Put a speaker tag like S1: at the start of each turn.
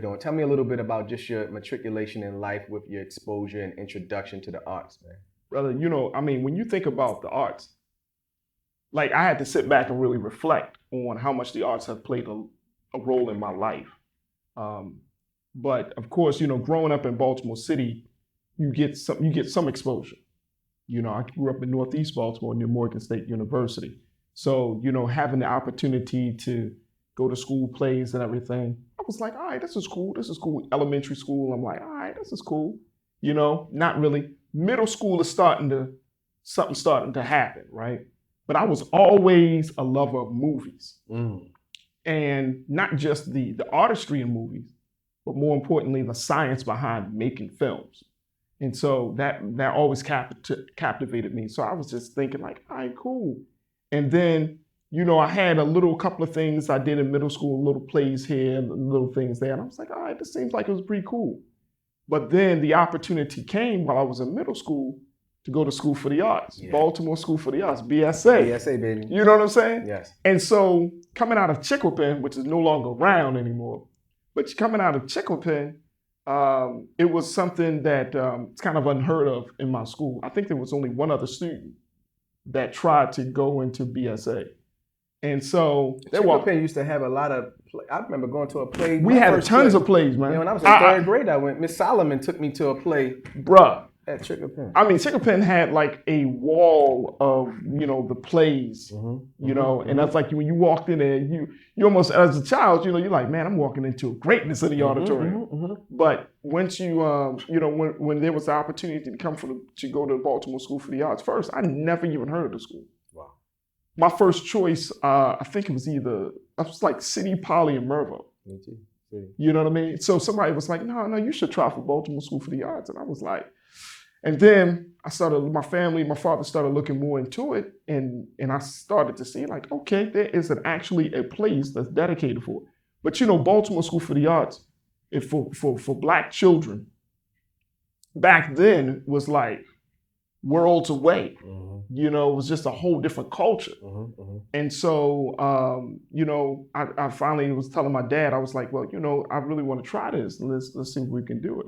S1: Doing. Tell me a little bit about just your matriculation in life with your exposure and introduction to the arts, man.
S2: Brother, when you think about the arts, like I had to sit back and really reflect on how much the arts have played a role in my life. But of course, growing up in Baltimore City, you get some exposure. I grew up in Northeast Baltimore near Morgan State University. So, having the opportunity to go to school plays and everything, I was like, all right, this is cool. This is cool. Elementary school, I'm like, all right, this is cool. Not really. Middle school is something starting to happen, right? But I was always a lover of movies. And not just the artistry in movies, but more importantly, the science behind making films. And so that always captivated me. So I was just thinking like, all right, cool. And then, I had a couple of things I did in middle school, little plays here, little things there. And I was like, all right, this seems like it was pretty cool. But then the opportunity came while I was in middle school to go to School for the Arts, Baltimore School for the Arts, BSA.
S1: BSA, baby.
S2: You know what I'm saying?
S1: Yes.
S2: And so coming out of Chicopin, which is no longer around anymore, but coming out of Chicopin, it was something that it's kind of unheard of in my school. I think there was only one other student that tried to go into BSA. And so
S1: Chicopin used to have a lot of I remember going to a play.
S2: We had tons of plays, man.
S1: When I was in third grade, I went. Miss Solomon took me to a play.
S2: Bruh.
S1: At Chicopin.
S2: Chicopin had like a wall of, the plays, and that's like when you walked in there, you almost, as a child, you're like, man, I'm walking into greatness in the auditorium. But once you, when there was the opportunity to to go to the Baltimore School for the Arts, first, I never even heard of the school.
S1: Wow.
S2: My first choice, I think it was like City, Poly, and Mervo.
S1: Me too.
S2: You know what I mean? So somebody was like, no, you should try for Baltimore School for the Arts. And I was like, and then my father started looking more into it, and I started to see like, okay, there is actually a place that's dedicated for it. But Baltimore School for the Arts, for Black children, back then was like worlds away. It was just a whole different culture. And so, I finally was telling my dad, I was like, well, I really want to try this. Let's see if we can do it.